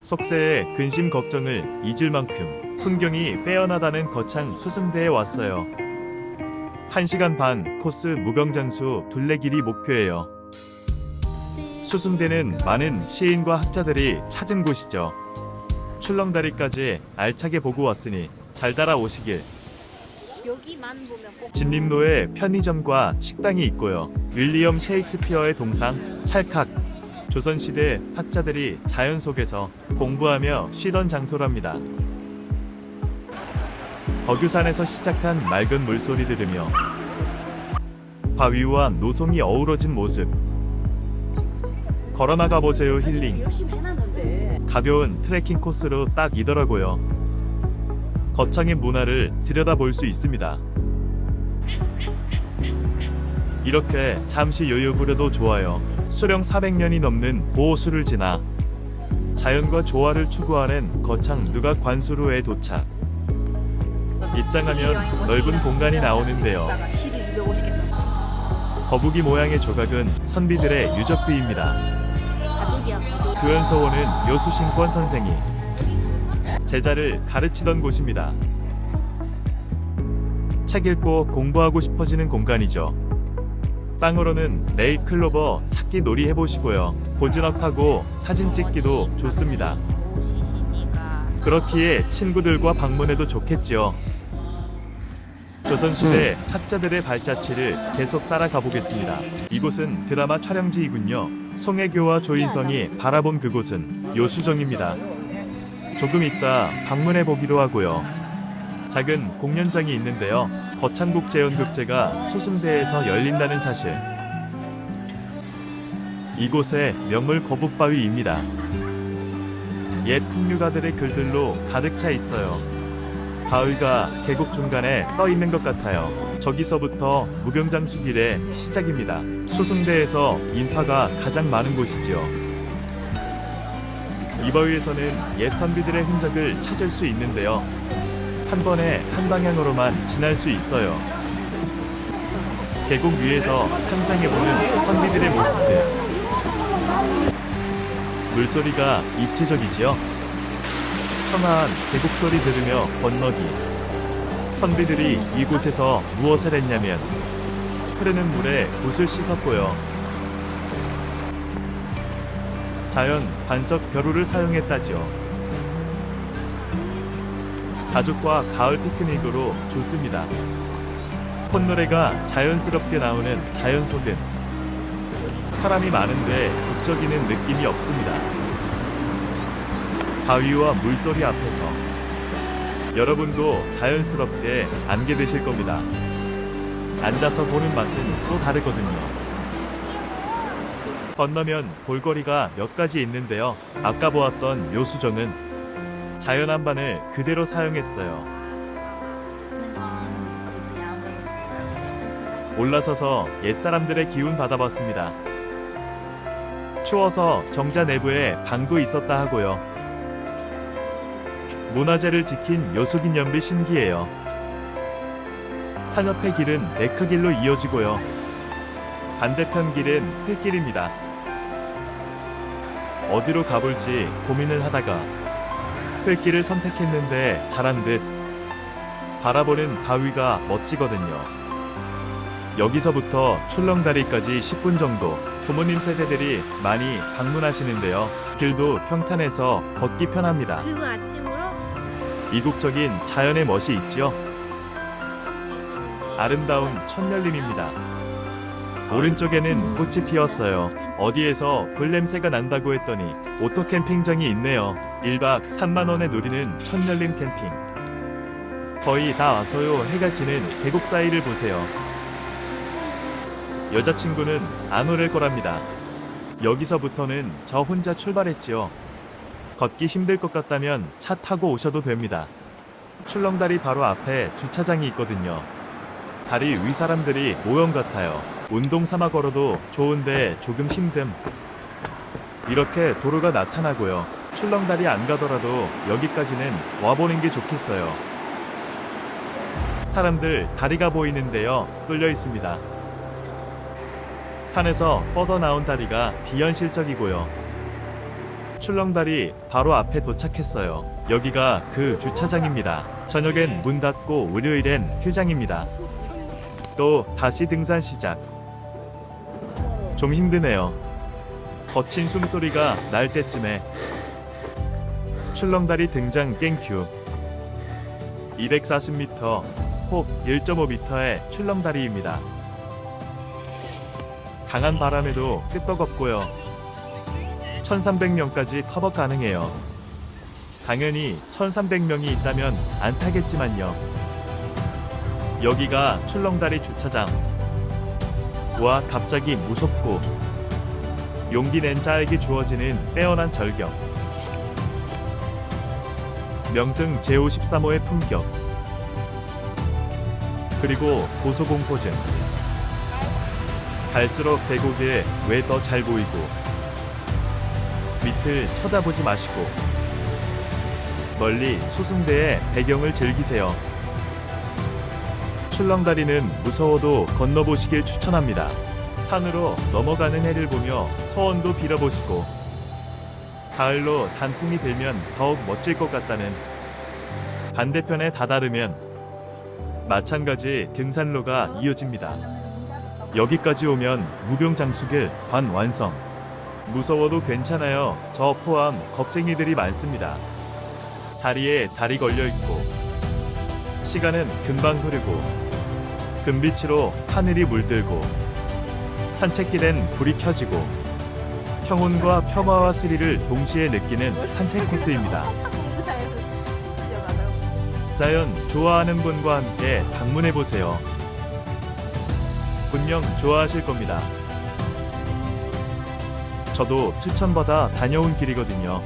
석세의 근심 걱정을 잊을 만큼 풍경이 빼어나다는 거창 수승대에 왔어요. 1시간 반 코스 무병장수 둘레길이 목표예요. 수승대는 많은 시인과 학자들이 찾은 곳이죠. 출렁다리까지 알차게 보고 왔으니 잘 따라오시길. 여기만 보면 꼭 진림로에 편의점과 식당이 있고요. 윌리엄 셰익스피어의 동상, 찰칵. 조선시대 학자들이 자연 속에서 공부하며 쉬던 장소랍니다. 덕유산에서 시작한 맑은 물소리 들으며 바위와 노송이 어우러진 모습. 걸어나가 보세요 힐링. 열심히 해놨는데. 가벼운 트레킹 코스로 딱이더라고요. 거창의 문화를 들여다볼 수 있습니다. 이렇게 잠시 여유 부려도 좋아요. 수령 400년이 넘는 보호수를 지나 자연과 조화를 추구하는 거창 누각 관수로에 도착. 입장하면 넓은 공간이 나오는데요. 시를 250개 거북이 모양의 조각은 선비들의 유적비입니다. 가족이야 가족. 교연서원은 요수신권 선생이 제자를 가르치던 곳입니다. 책 읽고 공부하고 싶어지는 공간이죠. 땅으로는 네잎클로버 찾기 놀이 해보시고요. 고즈넉하고 사진 찍기도 좋습니다. 그렇기에 친구들과 방문해도 좋겠지요. 조선시대 학자들의 발자취를 계속 따라가 보겠습니다. 이곳은 드라마 촬영지이군요. 송혜교와 조인성이 바라본 그곳은 요수정입니다. 조금 있다 방문해 보기로 하고요. 작은 공연장이 있는데요. 거창국제연극제가 수승대에서 열린다는 사실. 이곳에 명물 거북바위입니다. 옛 풍류가들의 글들로 가득 차 있어요. 바위가 계곡 중간에 떠 있는 것 같아요. 저기서부터 무병장수길의 시작입니다. 수승대에서 인파가 가장 많은 곳이지요. 이 바위에서는 옛 선비들의 흔적을 찾을 수 있는데요. 한 번에 한 방향으로만 지날 수 있어요. 계곡 위에서 상상해보는 선비들의 모습들. 물소리가 입체적이지요. 청아한 계곡 소리 들으며 건너기. 선비들이 이곳에서 무엇을 했냐면 흐르는 물에 붓을 씻었고요. 자연 반석 벼루를 사용했다지요. 가족과 가을 피크닉으로 좋습니다. 콧노래가 자연스럽게 나오는 자연소금. 사람이 많은데 북적이는 느낌이 없습니다. 바위와 물소리 앞에서 여러분도 자연스럽게 안게 되실 겁니다. 앉아서 보는 맛은 또 다르거든요. 건너면 볼거리가 몇 가지 있는데요. 아까 보았던 요수정은 자연 한반을 그대로 사용했어요. 올라서서 옛사람들의 기운 받아봤습니다. 추워서 정자 내부에 방도 있었다 하고요. 문화재를 지킨 요수기념비 신기해요. 산 옆의 길은 네크길로 이어지고요. 반대편 길은 흙길입니다. 어디로 가볼지 고민을 하다가 흙길을 선택했는데 잘한 듯. 바라보는 바위가 멋지거든요. 여기서부터 출렁다리까지 10분 정도. 부모님 세대들이 많이 방문하시는데요. 길도 평탄해서 걷기 편합니다. 그리고 아침으로 이국적인 자연의 멋이 있지요. 아름다운 천열림입니다. 오른쪽에는 꽃이 피었어요. 어디에서 불냄새가 난다고 했더니 오토 캠핑장이 있네요. 1박 3만원에 누리는 천열림 캠핑. 거의 다 와서요. 해가 지는 계곡 사이를 보세요. 여자친구는 안 오를 거랍니다. 여기서부터는 저 혼자 출발했지요. 걷기 힘들 것 같다면 차 타고 오셔도 됩니다. 출렁다리 바로 앞에 주차장이 있거든요. 다리 위 사람들이 모형 같아요. 운동 삼아 걸어도 좋은데 조금 힘듦. 이렇게 도로가 나타나고요. 출렁다리 안 가더라도 여기까지는 와보는 게 좋겠어요. 사람들 다리가 보이는데요. 뚫려 있습니다. 산에서 뻗어나온 다리가 비현실적이고요. 출렁다리 바로 앞에 도착했어요. 여기가 그 주차장입니다. 저녁엔 문 닫고 월요일엔 휴장입니다. 또 다시 등산 시작. 좀 힘드네요. 거친 숨소리가 날 때쯤에 출렁다리 등장 땡큐. 240m, 폭 1.5m의 출렁다리입니다. 강한 바람에도 끄떡없고요. 1300명까지 커버 가능해요. 당연히 1300명이 있다면 안 타겠지만요. 여기가 출렁다리 주차장. 와, 갑자기 무섭고 용기 낸 자에게 주어지는 빼어난 절경. 명승 제53호의 품격. 그리고 고소공포증. 갈수록 계곡에 왜 더 잘 보이고. 밑을 쳐다보지 마시고 멀리 소승대의 배경을 즐기세요. 출렁다리는 무서워도 건너보시길 추천합니다. 산으로 넘어가는 해를 보며 소원도 빌어보시고 가을로 단풍이 들면 더욱 멋질 것 같다는 반대편에 다다르면 마찬가지 등산로가 이어집니다. 여기까지 오면 무병장수길 반 완성. 무서워도 괜찮아요. 저 포함 겁쟁이들이 많습니다. 다리에 다리 걸려있고 시간은 금방 흐르고 금빛으로 하늘이 물들고 산책길엔 불이 켜지고 평온과 평화와 스릴을 동시에 느끼는 산책 코스입니다. 자연 좋아하는 분과 함께 방문해보세요. 분명 좋아하실 겁니다. 저도 추천받아 다녀온 길이거든요.